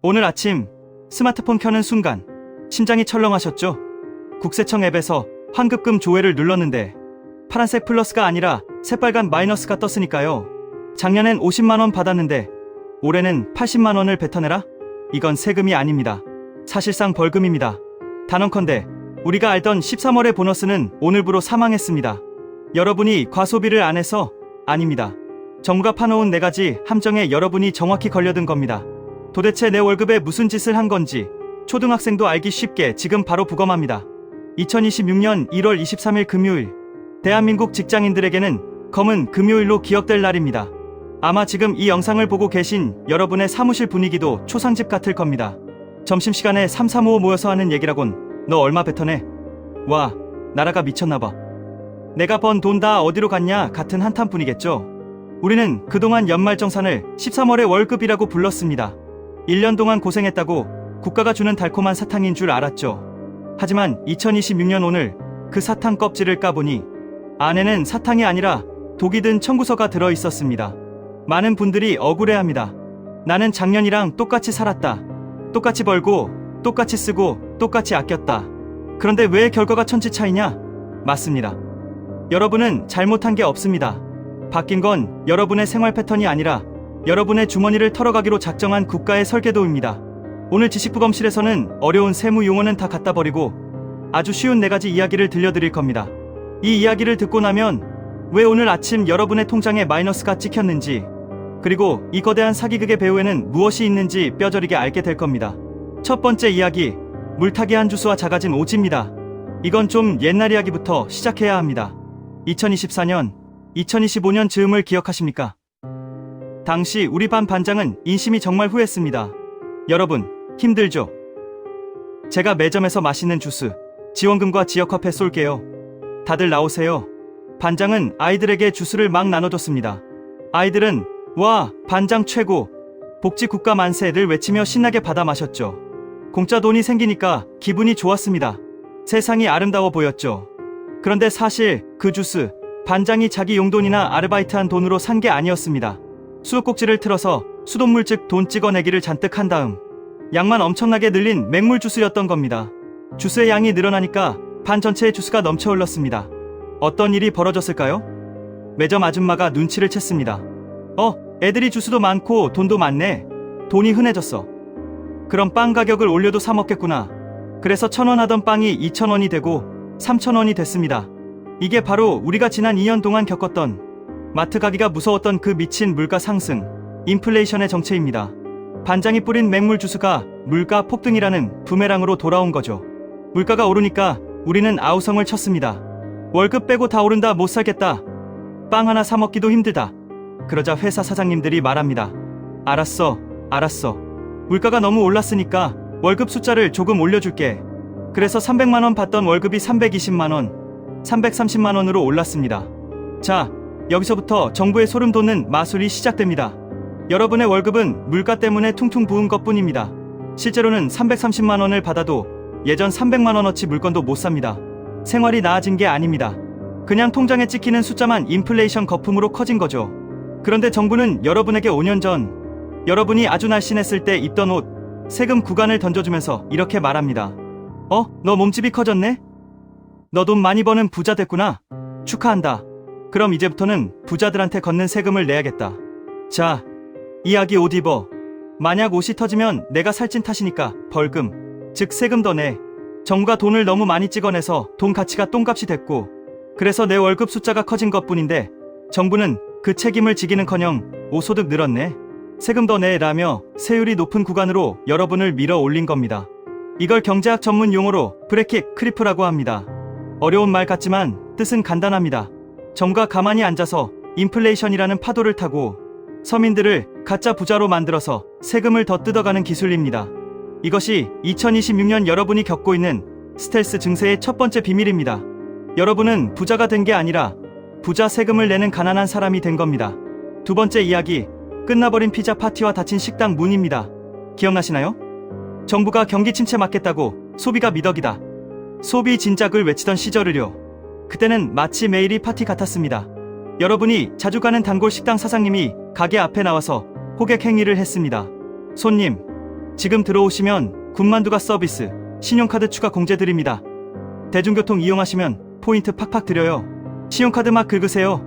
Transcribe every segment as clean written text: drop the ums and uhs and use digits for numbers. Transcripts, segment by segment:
오늘 아침 스마트폰 켜는 순간 심장이 철렁하셨죠? 국세청 앱에서 환급금 조회를 눌렀는데 파란색 플러스가 아니라 새빨간 마이너스가 떴으니까요. 작년엔 50만원 받았는데 올해는 80만원을 뱉어내라? 이건 세금이 아닙니다. 사실상 벌금입니다. 단언컨대 우리가 알던 13월의 보너스는 오늘부로 사망했습니다. 여러분이 과소비를 안 해서 아닙니다. 정부가 파놓은 4가지 함정에 여러분이 정확히 걸려든 겁니다. 도대체 내 월급에 무슨 짓을 한 건지 초등학생도 알기 쉽게 지금 바로 부검합니다. 2026년 1월 23일 금요일, 대한민국 직장인들에게는 검은 금요일로 기억될 날입니다. 아마 지금 이 영상을 보고 계신 여러분의 사무실 분위기도 초상집 같을 겁니다. 점심시간에 335 모여서 하는 얘기라곤 너 얼마 뱉어내? 와, 나라가 미쳤나봐. 내가 번 돈 다 어디로 갔냐 같은 한탄뿐이겠죠. 우리는 그동안 연말정산을 13월의 월급이라고 불렀습니다. 1년 동안 고생했다고 국가가 주는 달콤한 사탕인 줄 알았죠. 하지만 2026년 오늘 그 사탕 껍질을 까보니 안에는 사탕이 아니라 독이 든 청구서가 들어있었습니다. 많은 분들이 억울해합니다. 나는 작년이랑 똑같이 살았다. 똑같이 벌고 똑같이 쓰고 똑같이 아꼈다. 그런데 왜 결과가 천지 차이냐? 맞습니다. 여러분은 잘못한 게 없습니다. 바뀐 건 여러분의 생활 패턴이 아니라 여러분의 주머니를 털어가기로 작정한 국가의 설계도입니다. 오늘 지식부검실에서는 어려운 세무 용어는 다 갖다 버리고 아주 쉬운 4가지 이야기를 들려드릴 겁니다. 이 이야기를 듣고 나면 왜 오늘 아침 여러분의 통장에 마이너스가 찍혔는지, 그리고 이 거대한 사기극의 배후에는 무엇이 있는지 뼈저리게 알게 될 겁니다. 첫 번째 이야기, 물타기 한 주스와 작아진 오지입니다. 이건 좀 옛날 이야기부터 시작해야 합니다. 2024년, 2025년 즈음을 기억하십니까? 당시 우리 반 반장은 인심이 정말 후했습니다. 여러분, 힘들죠? 제가 매점에서 마시는 주스, 지원금과 지역화폐 쏠게요. 다들 나오세요. 반장은 아이들에게 주스를 막 나눠줬습니다. 아이들은 와, 반장 최고, 복지 국가 만세를 외치며 신나게 받아 마셨죠. 공짜 돈이 생기니까 기분이 좋았습니다. 세상이 아름다워 보였죠. 그런데 사실 그 주스, 반장이 자기 용돈이나 아르바이트한 돈으로 산 게 아니었습니다. 수도꼭지를 틀어서 수돗물 즉 돈 찍어내기를 잔뜩 한 다음 양만 엄청나게 늘린 맹물 주스였던 겁니다. 주스의 양이 늘어나니까 반 전체의 주스가 넘쳐 흘렀습니다. 어떤 일이 벌어졌을까요? 매점 아줌마가 눈치를 챘습니다. 애들이 주스도 많고 돈도 많네. 돈이 흔해졌어. 그럼 빵 가격을 올려도 사 먹겠구나. 그래서 1,000원 하던 빵이 2,000원이 되고 3,000원이 됐습니다. 이게 바로 우리가 지난 2년 동안 겪었던 마트 가기가 무서웠던 그 미친 물가 상승, 인플레이션의 정체입니다. 반장이 뿌린 맹물 주스가 물가 폭등이라는 부메랑으로 돌아온 거죠. 물가가 오르니까 우리는 아우성을 쳤습니다. 월급 빼고 다 오른다, 못 살겠다. 빵 하나 사 먹기도 힘들다. 그러자 회사 사장님들이 말합니다. 알았어. 물가가 너무 올랐으니까 월급 숫자를 조금 올려줄게. 그래서 300만원 받던 월급이 320만원, 330만원으로 올랐습니다. 자, 여기서부터 정부의 소름 돋는 마술이 시작됩니다. 여러분의 월급은 물가 때문에 퉁퉁 부은 것뿐입니다. 실제로는 330만원을 받아도 예전 300만원어치 물건도 못 삽니다. 생활이 나아진 게 아닙니다. 그냥 통장에 찍히는 숫자만 인플레이션 거품으로 커진 거죠. 그런데 정부는 여러분에게 5년 전 여러분이 아주 날씬했을 때 입던 옷, 세금 구간을 던져주면서 이렇게 말합니다. 너 몸집이 커졌네? 너 돈 많이 버는 부자 됐구나. 축하한다. 그럼 이제부터는 부자들한테 걷는 세금을 내야겠다. 자, 이야기 옷 입어. 만약 옷이 터지면 내가 살찐 탓이니까 벌금, 즉 세금 더 내. 정부가 돈을 너무 많이 찍어내서 돈 가치가 똥값이 됐고, 그래서 내 월급 숫자가 커진 것뿐인데 정부는 그 책임을 지기는커녕 오소득 늘었네, 세금 더 내라며 세율이 높은 구간으로 여러분을 밀어 올린 겁니다. 이걸 경제학 전문 용어로 브래킷 크리프라고 합니다. 어려운 말 같지만 뜻은 간단합니다. 정부가 가만히 앉아서 인플레이션이라는 파도를 타고 서민들을 가짜 부자로 만들어서 세금을 더 뜯어가는 기술입니다. 이것이 2026년 여러분이 겪고 있는 스텔스 증세의 첫 번째 비밀입니다. 여러분은 부자가 된 게 아니라 부자 세금을 내는 가난한 사람이 된 겁니다. 두 번째 이야기, 끝나버린 피자 파티와 닫힌 식당 문입니다. 기억나시나요? 정부가 경기 침체 막겠다고 소비가 미덕이다, 소비 진작을 외치던 시절을요. 그때는 마치 매일이 파티 같았습니다. 여러분이 자주 가는 단골 식당 사장님이 가게 앞에 나와서 호객 행위를 했습니다. 손님, 지금 들어오시면 군만두가 서비스, 신용카드 추가 공제 드립니다. 대중교통 이용하시면 포인트 팍팍 드려요. 신용카드 막 긁으세요.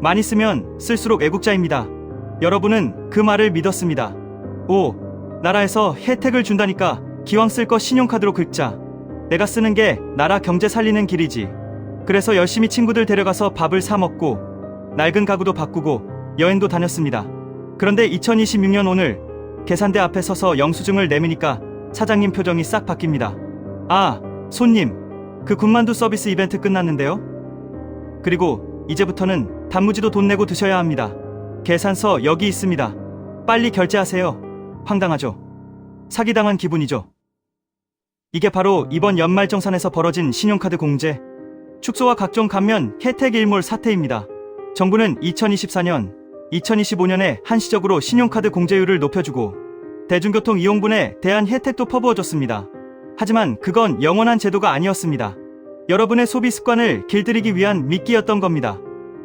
많이 쓰면 쓸수록 애국자입니다. 여러분은 그 말을 믿었습니다. 오, 나라에서 혜택을 준다니까 기왕 쓸 거 신용카드로 긁자. 내가 쓰는 게 나라 경제 살리는 길이지. 그래서 열심히 친구들 데려가서 밥을 사 먹고 낡은 가구도 바꾸고 여행도 다녔습니다. 그런데 2026년 오늘 계산대 앞에 서서 영수증을 내미니까 사장님 표정이 싹 바뀝니다. 아, 손님, 그 군만두 서비스 이벤트 끝났는데요? 그리고 이제부터는 단무지도 돈 내고 드셔야 합니다. 계산서 여기 있습니다. 빨리 결제하세요. 황당하죠? 사기당한 기분이죠. 이게 바로 이번 연말정산에서 벌어진 신용카드 공제, 축소와 각종 감면 혜택 일몰 사태입니다. 정부는 2024년, 2025년에 한시적으로 신용카드 공제율을 높여주고 대중교통 이용분에 대한 혜택도 퍼부어줬습니다. 하지만 그건 영원한 제도가 아니었습니다. 여러분의 소비 습관을 길들이기 위한 미끼였던 겁니다.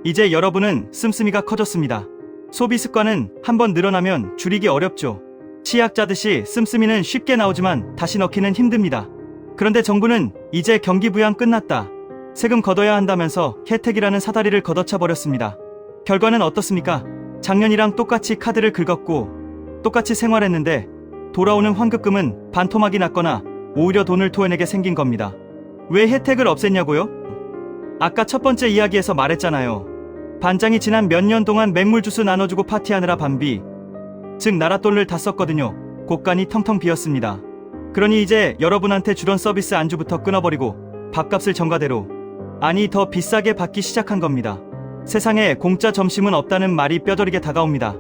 이제 여러분은 씀씀이가 커졌습니다. 소비 습관은 한번 늘어나면 줄이기 어렵죠. 치약 짜듯이 씀씀이는 쉽게 나오지만 다시 넣기는 힘듭니다. 그런데 정부는 이제 경기 부양 끝났다, 세금 걷어야 한다면서 혜택이라는 사다리를 걷어차 버렸습니다. 결과는 어떻습니까? 작년이랑 똑같이 카드를 긁었고 똑같이 생활했는데 돌아오는 환급금은 반토막이 났거나 오히려 돈을 토해내게 생긴 겁니다. 왜 혜택을 없앴냐고요? 아까 첫 번째 이야기에서 말했잖아요. 반장이 지난 몇 년 동안 맹물 주스 나눠주고 파티하느라 반비, 즉 나랏돈을 다 썼거든요. 곳간이 텅텅 비었습니다. 그러니 이제 여러분한테 주던 서비스 안주부터 끊어버리고 밥값을 정가대로, 아니 더 비싸게 받기 시작한 겁니다. 세상에 공짜 점심은 없다는 말이 뼈저리게 다가옵니다.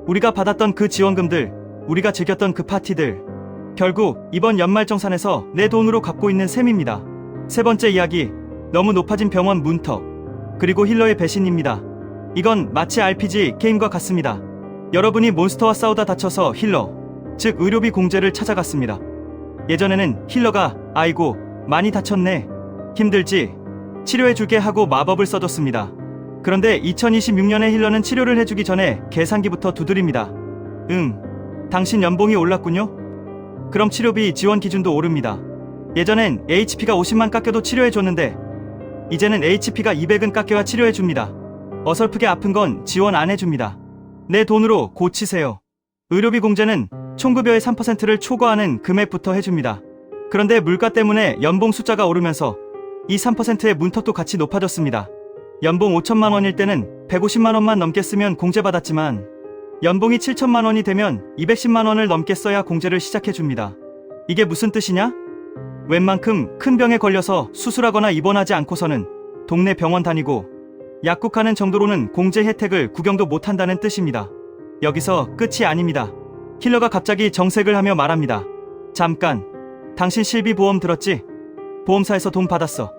우리가 받았던 그 지원금들, 우리가 즐겼던 그 파티들, 결국 이번 연말정산에서 내 돈으로 갚고 있는 셈입니다. 세 번째 이야기, 너무 높아진 병원 문턱, 그리고 힐러의 배신입니다. 이건 마치 RPG 게임과 같습니다. 여러분이 몬스터와 싸우다 다쳐서 힐러, 즉 의료비 공제를 찾아갔습니다. 예전에는 힐러가 아이고 많이 다쳤네, 힘들지? 치료해줄게 하고 마법을 써줬습니다. 그런데 2026년에 힐러는 치료를 해주기 전에 계산기부터 두드립니다. 당신 연봉이 올랐군요? 그럼 치료비 지원 기준도 오릅니다. 예전엔 HP가 50만 깎여도 치료해줬는데 이제는 HP가 200은 깎여야 치료해줍니다. 어설프게 아픈 건 지원 안 해줍니다. 내 돈으로 고치세요. 의료비 공제는 총급여의 3%를 초과하는 금액부터 해줍니다. 그런데 물가 때문에 연봉 숫자가 오르면서 이 3%의 문턱도 같이 높아졌습니다. 연봉 5천만 원일 때는 150만 원만 넘게 쓰면 공제받았지만 연봉이 7천만 원이 되면 210만 원을 넘게 써야 공제를 시작해줍니다. 이게 무슨 뜻이냐? 웬만큼 큰 병에 걸려서 수술하거나 입원하지 않고서는 동네 병원 다니고 약국하는 정도로는 공제 혜택을 구경도 못한다는 뜻입니다. 여기서 끝이 아닙니다. 힐러가 갑자기 정색을 하며 말합니다. 잠깐, 당신 실비보험 들었지? 보험사에서 돈 받았어.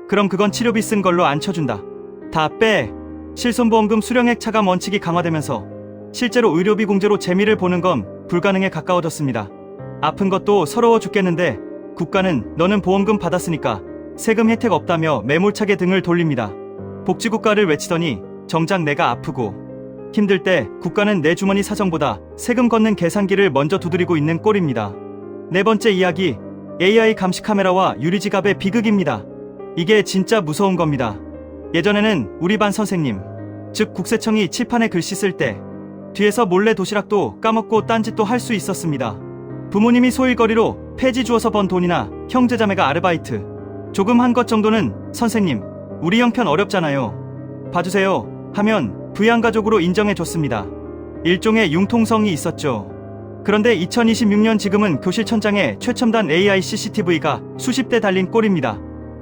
그럼 그건 치료비 쓴 걸로 안 쳐준다. 다 빼. 실손보험금 수령액 차감 원칙이 강화되면서 실제로 의료비 공제로 재미를 보는 건 불가능에 가까워졌습니다. 아픈 것도 서러워 죽겠는데 국가는 너는 보험금 받았으니까 세금 혜택 없다며 매몰차게 등을 돌립니다. 복지국가를 외치더니 정작 내가 아프고 힘들 때 국가는 내 주머니 사정보다 세금 걷는 계산기를 먼저 두드리고 있는 꼴입니다. 네 번째 이야기, AI 감시 카메라와 유리지갑의 비극입니다. 이게 진짜 무서운 겁니다. 예전에는 우리 반 선생님, 즉 국세청이 칠판에 글씨 쓸 때 뒤에서 몰래 도시락도 까먹고 딴짓도 할 수 있었습니다. 부모님이 소일거리로 폐지 주어서 번 돈이나 형제자매가 아르바이트 조금 한 것 정도는 선생님, 우리 형편 어렵잖아요, 봐주세요 하면 부양가족으로 인정해줬습니다. 일종의 융통성이 있었죠. 그런데 2026년 지금은 교실 천장에 최첨단 AI CCTV가 수십 대 달린 꼴입니다.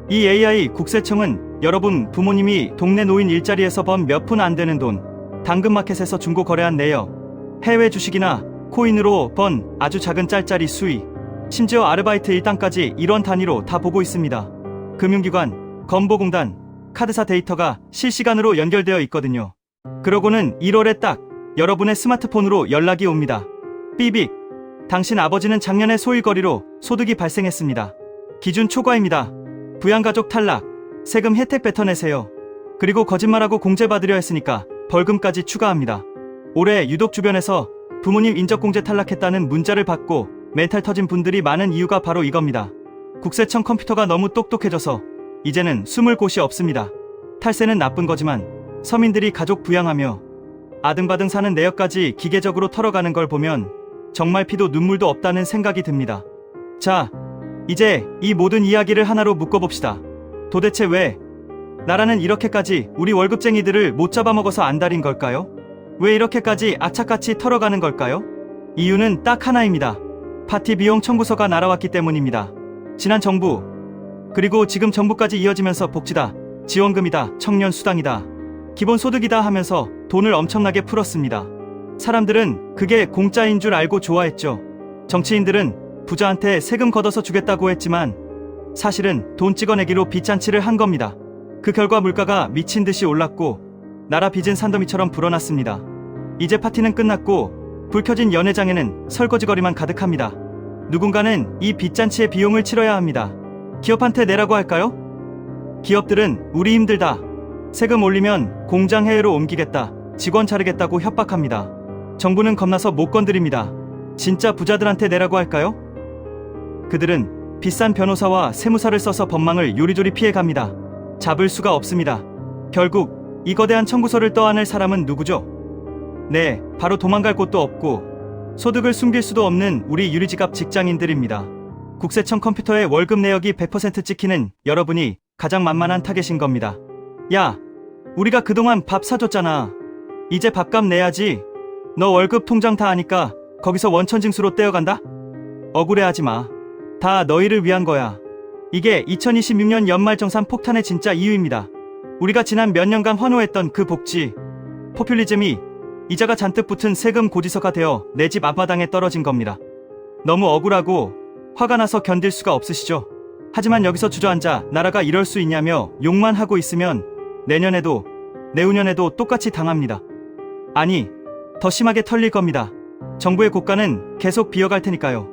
이 AI 국세청은 여러분 부모님이 동네 노인 일자리에서 번 몇 푼 안 되는 돈 당근마켓에서 중고 거래한 내역, 해외 주식이나 코인으로 번 아주 작은 짤짤이 수익, 심지어 아르바이트 일당까지 이런 단위로 다 보고 있습니다. 금융기관, 건보공단, 카드사 데이터가 실시간으로 연결되어 있거든요. 그러고는 1월에 딱 여러분의 스마트폰으로 연락이 옵니다. 삐빅, 당신 아버지는 작년에 소일거리로 소득이 발생했습니다. 기준 초과입니다. 부양가족 탈락, 세금 혜택 뱉어내세요. 그리고 거짓말하고 공제받으려 했으니까 벌금까지 추가합니다. 올해 유독 주변에서 부모님 인적공제 탈락했다는 문자를 받고 멘탈 터진 분들이 많은 이유가 바로 이겁니다. 국세청 컴퓨터가 너무 똑똑해져서 이제는 숨을 곳이 없습니다. 탈세는 나쁜 거지만 서민들이 가족 부양하며 아등바등 사는 내역까지 기계적으로 털어가는 걸 보면 정말 피도 눈물도 없다는 생각이 듭니다. 자, 이제 이 모든 이야기를 하나로 묶어봅시다. 도대체 왜 나라는 이렇게까지 우리 월급쟁이들을 못 잡아먹어서 안달인 걸까요? 왜 이렇게까지 악착같이 털어가는 걸까요? 이유는 딱 하나입니다. 파티 비용 청구서가 날아왔기 때문입니다. 지난 정부, 그리고 지금 정부까지 이어지면서 복지다, 지원금이다, 청년 수당이다, 기본소득이다 하면서 돈을 엄청나게 풀었습니다. 사람들은 그게 공짜인 줄 알고 좋아했죠. 정치인들은 부자한테 세금 걷어서 주겠다고 했지만 사실은 돈 찍어내기로 빚잔치를 한 겁니다. 그 결과 물가가 미친 듯이 올랐고 나라 빚은 산더미처럼 불어났습니다. 이제 파티는 끝났고 불 켜진 연회장에는 설거지거리만 가득합니다. 누군가는 이 빚잔치의 비용을 치러야 합니다. 기업한테 내라고 할까요? 기업들은 우리 힘들다, 세금 올리면 공장 해외로 옮기겠다, 직원 자르겠다고 협박합니다. 정부는 겁나서 못 건드립니다. 진짜 부자들한테 내라고 할까요? 그들은 비싼 변호사와 세무사를 써서 법망을 요리조리 피해갑니다. 잡을 수가 없습니다. 결국 이 거대한 청구서를 떠안을 사람은 누구죠? 네, 바로 도망갈 곳도 없고 소득을 숨길 수도 없는 우리 유리지갑 직장인들입니다. 국세청 컴퓨터에 월급 내역이 100% 찍히는 여러분이 가장 만만한 타겟인 겁니다. 야, 우리가 그동안 밥 사줬잖아. 이제 밥값 내야지. 너 월급 통장 다 아니까 거기서 원천징수로 떼어간다? 억울해하지 마. 다 너희를 위한 거야. 이게 2026년 연말정산 폭탄의 진짜 이유입니다. 우리가 지난 몇 년간 환호했던 그 복지, 포퓰리즘이 이자가 잔뜩 붙은 세금 고지서가 되어 내 집 앞마당에 떨어진 겁니다. 너무 억울하고 화가 나서 견딜 수가 없으시죠? 하지만 여기서 주저앉아 나라가 이럴 수 있냐며 욕만 하고 있으면 내년에도 내후년에도 똑같이 당합니다. 아니, 더 심하게 털릴 겁니다. 정부의 고가는 계속 비어갈 테니까요.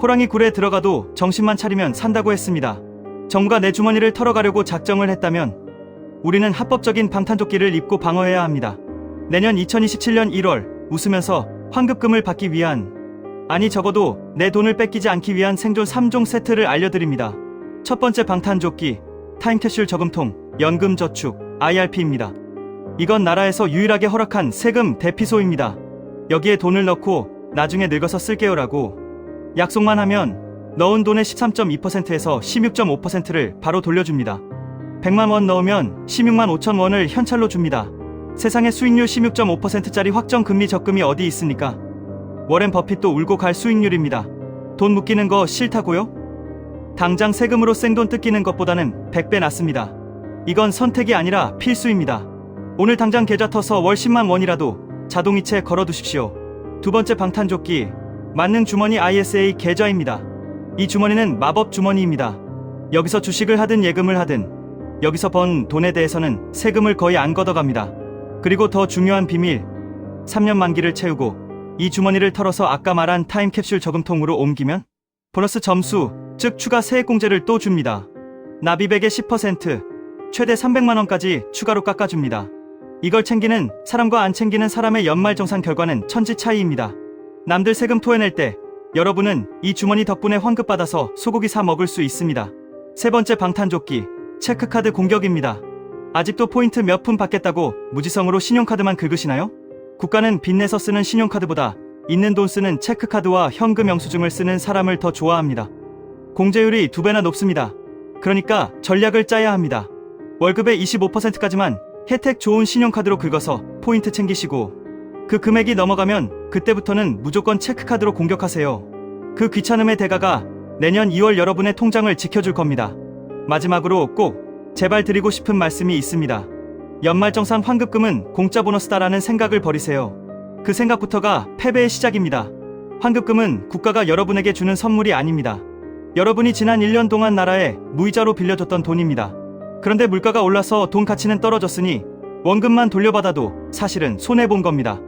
호랑이 굴에 들어가도 정신만 차리면 산다고 했습니다. 정부가 내 주머니를 털어가려고 작정을 했다면 우리는 합법적인 방탄조끼를 입고 방어해야 합니다. 내년 2027년 1월 웃으면서 환급금을 받기 위한, 아니 적어도 내 돈을 뺏기지 않기 위한 생존 3종 세트를 알려드립니다. 첫 번째 방탄조끼, 타임캡슐 저금통, 연금저축, IRP입니다. 이건 나라에서 유일하게 허락한 세금 대피소입니다. 여기에 돈을 넣고 나중에 늙어서 쓸게요라고 약속만 하면 넣은 돈의 13.2%에서 16.5%를 바로 돌려줍니다. 100만 원 넣으면 16만 5천 원을 현찰로 줍니다. 세상에 수익률 16.5%짜리 확정금리 적금이 어디 있습니까? 워렌 버핏도 울고 갈 수익률입니다. 돈 묶이는 거 싫다고요? 당장 세금으로 생돈 뜯기는 것보다는 100배 낫습니다. 이건 선택이 아니라 필수입니다. 오늘 당장 계좌 터서 월 10만 원이라도 자동이체 걸어두십시오. 두 번째 방탄조끼, 만능 주머니 ISA 계좌입니다. 이 주머니는 마법 주머니입니다. 여기서 주식을 하든 예금을 하든 여기서 번 돈에 대해서는 세금을 거의 안 걷어갑니다. 그리고 더 중요한 비밀, 3년 만기를 채우고 이 주머니를 털어서 아까 말한 타임캡슐 저금통으로 옮기면 보너스 점수, 즉 추가 세액공제를 또 줍니다. 납입액의 10%, 최대 300만 원까지 추가로 깎아줍니다. 이걸 챙기는 사람과 안 챙기는 사람의 연말정산 결과는 천지 차이입니다. 남들 세금 토해낼 때 여러분은 이 주머니 덕분에 환급받아서 소고기 사 먹을 수 있습니다. 세 번째 방탄조끼, 체크카드 공격입니다. 아직도 포인트 몇 푼 받겠다고 무지성으로 신용카드만 긁으시나요? 국가는 빚내서 쓰는 신용카드보다 있는 돈 쓰는 체크카드와 현금 영수증을 쓰는 사람을 더 좋아합니다. 공제율이 2배나 높습니다. 그러니까 전략을 짜야 합니다. 월급의 25%까지만 혜택 좋은 신용카드로 긁어서 포인트 챙기시고 그 금액이 넘어가면 그때부터는 무조건 체크카드로 공격하세요. 그 귀찮음의 대가가 내년 2월 여러분의 통장을 지켜줄 겁니다. 마지막으로 꼭 제발 드리고 싶은 말씀이 있습니다. 연말정산 환급금은 공짜 보너스다라는 생각을 버리세요. 그 생각부터가 패배의 시작입니다. 환급금은 국가가 여러분에게 주는 선물이 아닙니다. 여러분이 지난 1년 동안 나라에 무이자로 빌려줬던 돈입니다. 그런데 물가가 올라서 돈 가치는 떨어졌으니 원금만 돌려받아도 사실은 손해본 겁니다.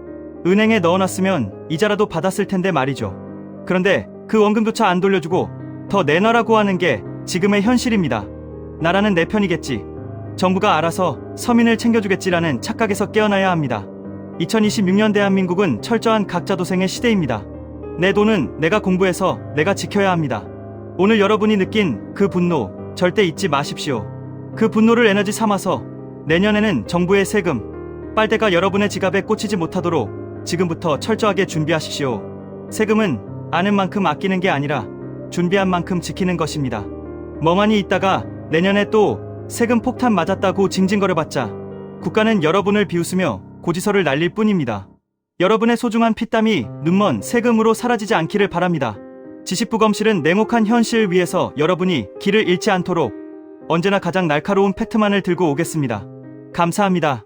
은행에 넣어놨으면 이자라도 받았을 텐데 말이죠. 그런데 그 원금조차 안 돌려주고 더 내놔라고 하는 게 지금의 현실입니다. 나라는 내 편이겠지, 정부가 알아서 서민을 챙겨주겠지라는 착각에서 깨어나야 합니다. 2026년 대한민국은 철저한 각자도생의 시대입니다. 내 돈은 내가 공부해서 내가 지켜야 합니다. 오늘 여러분이 느낀 그 분노 절대 잊지 마십시오. 그 분노를 에너지 삼아서 내년에는 정부의 세금, 빨대가 여러분의 지갑에 꽂히지 못하도록 지금부터 철저하게 준비하십시오. 세금은 아는 만큼 아끼는 게 아니라 준비한 만큼 지키는 것입니다. 멍하니 있다가 내년에 또 세금 폭탄 맞았다고 징징거려봤자 국가는 여러분을 비웃으며 고지서를 날릴 뿐입니다. 여러분의 소중한 피땀이 눈먼 세금으로 사라지지 않기를 바랍니다. 지식부검실은 냉혹한 현실 위에서 여러분이 길을 잃지 않도록 언제나 가장 날카로운 팩트만을 들고 오겠습니다. 감사합니다.